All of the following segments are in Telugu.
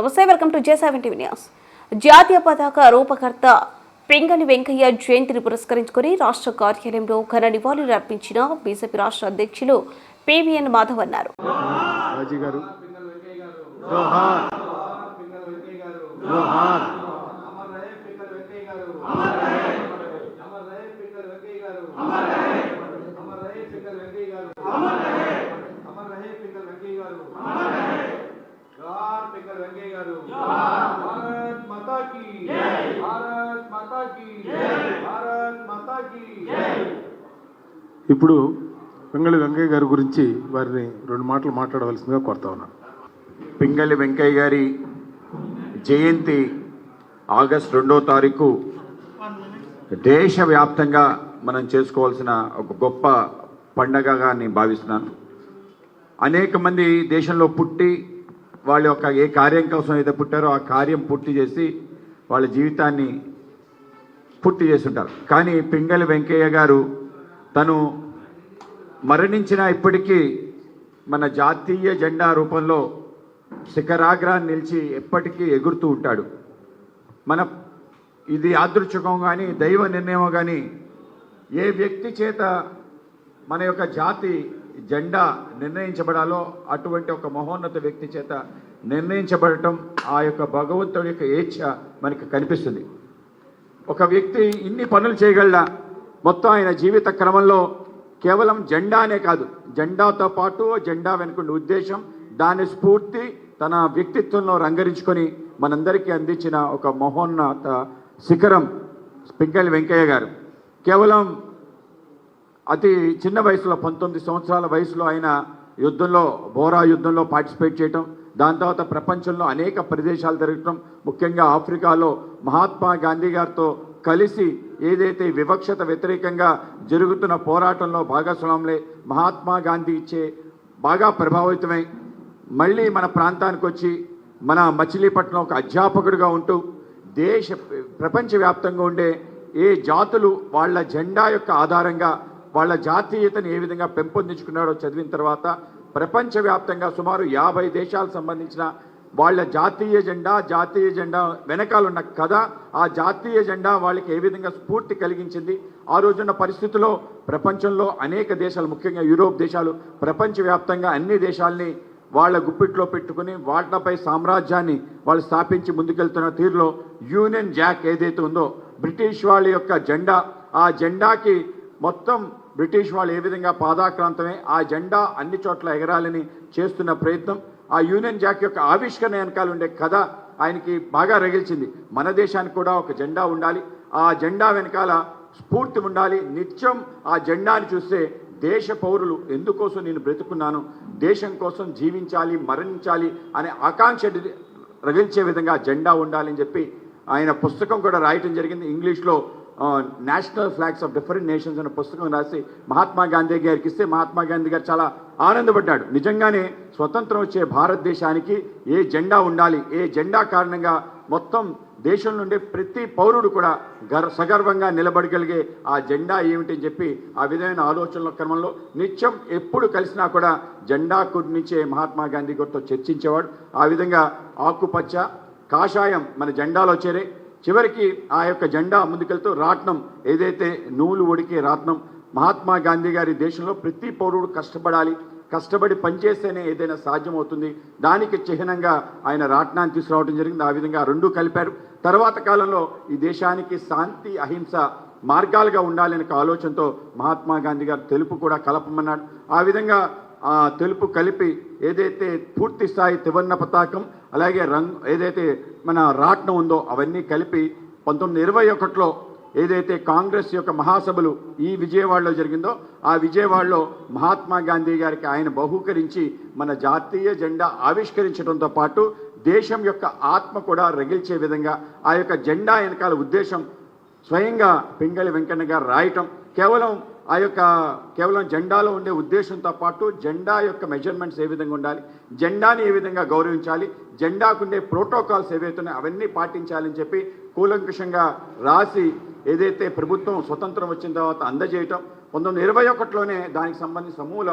నమస్తే, welcome to J7 TV news. జాతీయ పతాక రూపకర్త పింగళి వెంకయ్య జయంతిని పురస్కరించుకుని రాష్ట్ర కార్యాలయంలో ఘన నివాళులు అర్పించిన బీజేపీ రాష్ట్ర అధ్యక్షులు పివిఎన్ మాధవ్ అన్నారు. ఇప్పుడు పింగళి వెంకయ్య గారి గురించి వారిని రెండు మాటలు మాట్లాడవలసిందిగా కోరుతా ఉన్నాను. పింగళి వెంకయ్య గారి జయంతి ఆగస్టు 2వ తారీఖు దేశవ్యాప్తంగా మనం చేసుకోవాల్సిన ఒక గొప్ప పండగగా నేను భావిస్తున్నాను. అనేక మంది దేశంలో పుట్టి వాళ్ళ యొక్క ఏ కార్యం కోసం అయితే పుట్టారో ఆ కార్యం పూర్తి చేసి వాళ్ళ జీవితాన్ని పూర్తి చేస్తుంటారు. కానీ పింగళి వెంకయ్య గారు తను మరణించిన ఇప్పటికీ మన జాతీయ జెండా రూపంలో శిఖరాగ్రాన్ని నిలిచి ఎప్పటికీ ఎగురుతూ ఉంటాడు. ఇది యాదృచ్ఛికం కానీ దైవ నిర్ణయం కానీ ఏ వ్యక్తి చేత మన యొక్క జాతి జెండా నిర్ణయించబడాలో అటువంటి ఒక మహోన్నత వ్యక్తి చేత నిర్ణయించబడటం ఆ యొక్క భగవంతుడి యొక్క ఏచ్ఛ మనకి కనిపిస్తుంది. ఒక వ్యక్తి ఇన్ని పనులు చేయగలడా? మొత్తం ఆయన జీవిత క్రమంలో కేవలం జెండానే కాదు, జెండాతో పాటు జెండా వెనుకున్న ఉద్దేశం, దాని స్ఫూర్తి తన వ్యక్తిత్వంలో రంగరించుకొని మనందరికీ అందించిన ఒక మహోన్నత శిఖరం పింగళి వెంకయ్య గారు. కేవలం అతి చిన్న వయసులో 19 సంవత్సరాల వయసులో ఆయన యుద్ధంలో బోరా యుద్ధంలో పార్టిసిపేట్ చేయటం, దాని తర్వాత ప్రపంచంలో అనేక ప్రదేశాలు తిరగటం, ముఖ్యంగా ఆఫ్రికాలో మహాత్మా గాంధీ గారితో కలిసి ఏదైతే వివక్షత వ్యతిరేకంగా జరుగుతున్న పోరాటంలో భాగస్వాములే మహాత్మా గాంధీ ఇచ్చే బాగా ప్రభావితమై మళ్ళీ మన ప్రాంతానికి వచ్చి మన మచిలీపట్నం ఒక అధ్యాపకుడిగా ఉంటూ ప్రపంచవ్యాప్తంగా ఉండే ఏ జాతులు వాళ్ళ జెండా యొక్క ఆధారంగా వాళ్ళ జాతీయతను ఏ విధంగా పెంపొందించుకున్నాడో చదివిన తర్వాత ప్రపంచవ్యాప్తంగా సుమారు 50 దేశాలకు సంబంధించిన వాళ్ళ జాతీయ జెండా వెనకాలన్న కథ, ఆ జాతీయ జెండా వాళ్ళకి ఏ విధంగా స్ఫూర్తి కలిగించింది. ఆ రోజున్న పరిస్థితుల్లో ప్రపంచంలో అనేక దేశాలు, ముఖ్యంగా యూరోప్ దేశాలు ప్రపంచవ్యాప్తంగా అన్ని దేశాలని వాళ్ళ గుప్పిట్లో పెట్టుకుని వాటిపై సామ్రాజ్యాన్ని వాళ్ళు స్థాపించి ముందుకెళ్తున్న తీరులో యూనియన్ జాక్ ఏదైతే ఉందో బ్రిటిష్ వాళ్ళ యొక్క జెండా, ఆ జెండాకి మొత్తం బ్రిటిష్ వాళ్ళు ఏ విధంగా పాదాక్రాంతమే ఆ జెండా అన్ని చోట్ల ఎగరాలని చేస్తున్న ప్రయత్నం, ఆ యూనియన్ జాక్ యొక్క ఆవిష్కరణ వెనకాల ఉండే కథ ఆయనకి బాగా రగిల్చింది. మన దేశానికి కూడా ఒక జెండా ఉండాలి, ఆ జెండా వెనకాల స్ఫూర్తి ఉండాలి. నిత్యం ఆ జెండాని చూస్తే దేశ పౌరులు ఎందుకోసం నేను బ్రతుకున్నాను, దేశం కోసం జీవించాలి, మరణించాలి అనే ఆకాంక్ష రగిల్చే విధంగా జెండా ఉండాలని చెప్పి ఆయన పుస్తకం కూడా రాయటం జరిగింది. ఇంగ్లీష్లో national flags of different nations అనే పుస్తకం రాసి మహాత్మా గాంధీ గారికి ఇస్తే మహాత్మా గాంధీ గారు చాలా ఆనందపడ్డాడు. నిజంగానే స్వతంత్రం వచ్చే భారతదేశానికి ఏ జెండా ఉండాలి, ఏ జెండా కారణంగా మొత్తం దేశం నుండి ప్రతి పౌరుడు కూడా సగర్వంగా నిలబడగలిగే ఆ జెండా ఏమిటని చెప్పి ఆ విధమైన ఆలోచనల క్రమంలో నిత్యం ఎప్పుడు కలిసినా కూడా జెండా గురించే మహాత్మా గాంధీ గారితో చర్చించేవాడు. ఆ విధంగా ఆకుపచ్చ కాషాయం మన జెండాలో చేరే చివరికి ఆ యొక్క జెండా ముందుకెళ్తూ రాట్నం ఏదైతే నూలు ఉడికే రాట్నం, మహాత్మా గాంధీ గారి దేశంలో ప్రతి పౌరుడు కష్టపడి పనిచేస్తేనే ఏదైనా సాధ్యమవుతుంది, దానికి చిహ్నంగా ఆయన రాట్నాన్ని తీసుకురావడం జరిగింది. ఆ విధంగా రెండూ కలిపారు. తర్వాత కాలంలో ఈ దేశానికి శాంతి అహింస మార్గాలుగా ఉండాలనే ఆలోచనతో మహాత్మా గాంధీ గారు తెలుపు కూడా కలపమన్నాడు. ఆ విధంగా తెలుపు కలిపి ఏదైతే పూర్తి స్థాయి త్రివర్ణ పతాకం అలాగే ఏదైతే మన రాట్నం ఉందో అవన్నీ కలిపి 1921లో ఏదైతే కాంగ్రెస్ యొక్క మహాసభలు ఈ విజయవాడలో జరిగిందో ఆ విజయవాడలో మహాత్మా గాంధీ గారికి ఆయన బహూకరించి మన జాతీయ జెండా ఆవిష్కరించడంతో పాటు దేశం యొక్క ఆత్మ కూడా రగిల్చే విధంగా ఆ యొక్క జెండా వెనకాల ఉద్దేశం స్వయంగా పింగళి వెంకయ్య గారు రాయటం, కేవలం జెండాలో ఉండే ఉద్దేశంతో పాటు జెండా యొక్క మెజర్మెంట్స్ ఏ విధంగా ఉండాలి, జెండాని ఏ విధంగా గౌరవించాలి, జెండాకుండే ప్రోటోకాల్స్ ఏవైతున్నాయో అవన్నీ పాటించాలని చెప్పి కూలంకషంగా రాసి ఏదైతే ప్రభుత్వం స్వతంత్రం వచ్చిన తర్వాత అందజేయటం 1921లోనే దానికి సంబంధించిన సమూల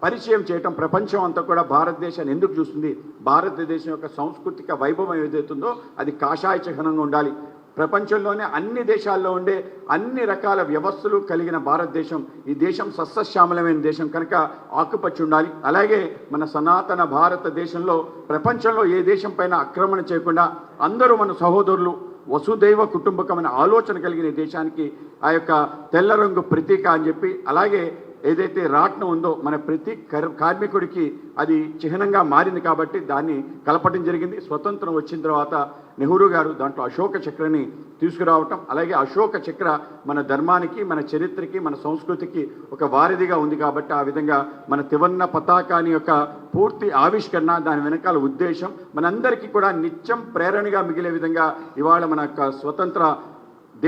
పరిచయం చేయటం, ప్రపంచం అంతా కూడా భారతదేశాన్ని ఎందుకు చూస్తుంది, భారతదేశం యొక్క సాంస్కృతిక వైభవం ఏదైతుందో అది కాషాయ చిహ్నంగా ఉండాలి. ప్రపంచంలోనే అన్ని దేశాల్లో ఉండే అన్ని రకాల వ్యవస్థలు కలిగిన భారతదేశం, ఈ దేశం సస్యశ్యామలమైన దేశం కనుక ఆకుపచ్చి ఉండాలి. అలాగే మన సనాతన భారతదేశంలో ప్రపంచంలో ఏ దేశం పైన ఆక్రమణ చేయకుండా అందరూ మన సహోదరులు, వసుదైవ కుటుంబకమైన ఆలోచన కలిగిన దేశానికి ఆ యొక్క తెల్ల రంగు ప్రతీక అని చెప్పి, అలాగే ఏదైతే రాట్నం ఉందో మన ప్రతి కార్మికుడికి అది చిహ్నంగా మారింది కాబట్టి దాన్ని కలపడం జరిగింది. స్వతంత్రం వచ్చిన తర్వాత నెహ్రూ గారు దాంట్లో అశోక చక్రని తీసుకురావటం, అలాగే అశోక చక్ర మన ధర్మానికి, మన చరిత్రకి, మన సంస్కృతికి ఒక వారధిగా ఉంది కాబట్టి ఆ విధంగా మన త్రివర్ణ పతాకాని యొక్క పూర్తి ఆవిష్కరణ, దాని వెనకాల ఉద్దేశం మనందరికీ కూడా నిత్యం ప్రేరణగా మిగిలే విధంగా ఇవాళ మన యొక్క స్వతంత్ర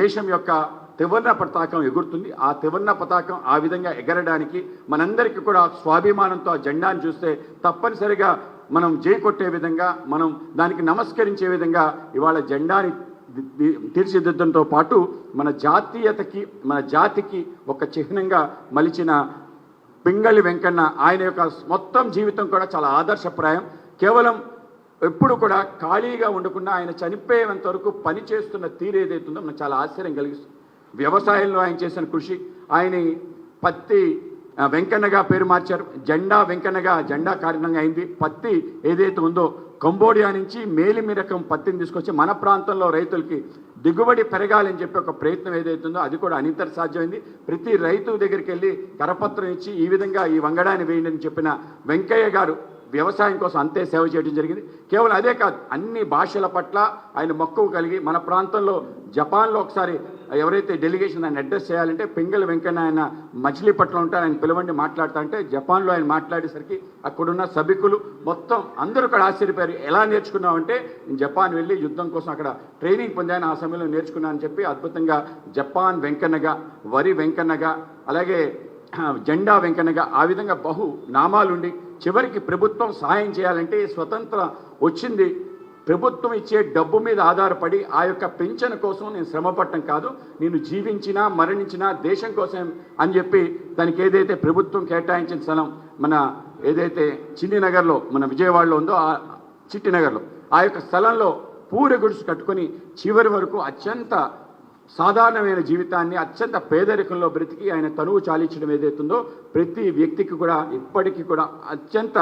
దేశం యొక్క త్రివర్ణ పతాకం ఎగురుతుంది. ఆ త్రివర్ణ పతాకం ఆ విధంగా ఎగరడానికి మనందరికీ కూడా స్వాభిమానంతో ఆ జెండాను చూస్తే తప్పనిసరిగా మనం జై కొట్టే విధంగా, మనం దానికి నమస్కరించే విధంగా ఇవాళ జెండాని తీర్చిదిద్దడంతో పాటు మన జాతీయతకి, మన జాతికి ఒక చిహ్నంగా మలిచిన పింగళి వెంకన్న, ఆయన యొక్క మొత్తం జీవితం కూడా చాలా ఆదర్శప్రాయం. కేవలం ఎప్పుడు కూడా ఖాళీగా ఉండకుండా ఆయన చనిపోయేంత వరకు పని చేస్తున్న తీరు ఏదైతుందో మనకు చాలా ఆశ్చర్యం కలిగిస్తుంది. వ్యవసాయంలో ఆయన చేసిన కృషి, ఆయన పత్తి వెంకన్నగా పేరు మార్చారు, జెండా వెంకన్నగా జెండా కారణంగా అయింది. పత్తి ఏదైతే ఉందో కంబోడియా నుంచి మేలిమి రకం పత్తిని తీసుకొచ్చి మన ప్రాంతంలో రైతులకి దిగుబడి పెరగాలని చెప్పి ఒక ప్రయత్నం ఏదైతుందో అది కూడా అనితర సాధ్యమైంది. ప్రతి రైతు దగ్గరికి వెళ్ళి కరపత్రం ఇచ్చి ఈ విధంగా ఈ వంగడాన్ని వేయండి అని చెప్పిన వెంకయ్య గారు వ్యవసాయం కోసం అంతే సేవ చేయడం జరిగింది. కేవలం అదే కాదు, అన్ని భాషల పట్ల ఆయన మక్కువ కలిగి మన ప్రాంతంలో జపాన్లో ఒకసారి ఎవరైతే డెలిగేషన్ ఆయన అడ్రస్ చేయాలంటే పింగళి వెంకన్న ఆయన మచిలీపట్నం ఉంటారు, ఆయన పిలవండి మాట్లాడుతా అంటే జపాన్లో ఆయన మాట్లాడేసరికి అక్కడున్న సభికులు మొత్తం అందరూ కూడా ఆశ్చర్యపోయారు. ఎలా నేర్చుకున్నామంటే నేను జపాన్ వెళ్ళి యుద్ధం కోసం అక్కడ ట్రైనింగ్ పొందాను, ఆ సమయంలో నేర్చుకున్నాను అని చెప్పి అద్భుతంగా జపాన్ వెంకన్నగా, వరి వెంకన్నగా, అలాగే జెండా వెంకన్నగా ఆ విధంగా బహు నామాలుండి చివరికి ప్రభుత్వం సహాయం చేయాలంటే స్వతంత్రం వచ్చింది ప్రభుత్వం ఇచ్చే డబ్బు మీద ఆధారపడి ఆ యొక్క పెన్షన్ కోసం నేను శ్రమపడటం కాదు, నేను జీవించినా మరణించినా దేశం కోసం అని చెప్పి దానికి ఏదైతే ప్రభుత్వం కేటాయించిన స్థలం మన ఏదైతే చిన్నినగర్లో మన విజయవాడలో ఉందో ఆ చిట్టినగర్లో ఆ యొక్క స్థలంలో పూరి గుడిసు కట్టుకొని చివరి వరకు అత్యంత సాధారణమైన జీవితాన్ని అత్యంత పేదరికంలో బ్రతికి ఆయన తనువు చాలించడం ఏదైతుందో ప్రతి వ్యక్తికి కూడా ఇప్పటికీ కూడా అత్యంత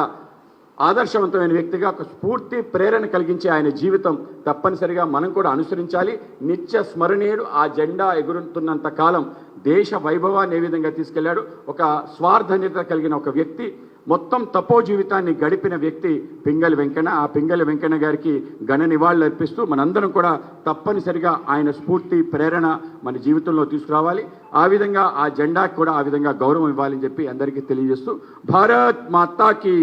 ఆదర్శవంతమైన వ్యక్తిగా ఒక స్ఫూర్తి ప్రేరణ కలిగించే ఆయన జీవితం తప్పనిసరిగా మనం కూడా అనుసరించాలి. నిత్య స్మరణీయుడు. ఆ జెండా ఎగురుతున్నంత కాలం దేశ వైభవాన్ని ఏ విధంగా తీసుకెళ్లాడు, ఒక స్వార్థనిత కలిగిన ఒక వ్యక్తి, మొత్తం తపో జీవితాన్ని గడిపిన వ్యక్తి పింగళి వెంకన్న. ఆ పింగళి వెంకన్న గారికి ఘన నివాళులు అర్పిస్తూ మనందరం కూడా తప్పనిసరిగా ఆయన స్ఫూర్తి ప్రేరణ మన జీవితంలో తీసుకురావాలి. ఆ విధంగా ఆ జెండాకి కూడా ఆ విధంగా గౌరవం ఇవ్వాలని చెప్పి అందరికీ తెలియజేస్తూ భారత్ మాతాకి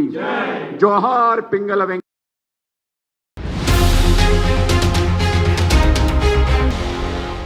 జోహార్ పింగళ వెంకన్న.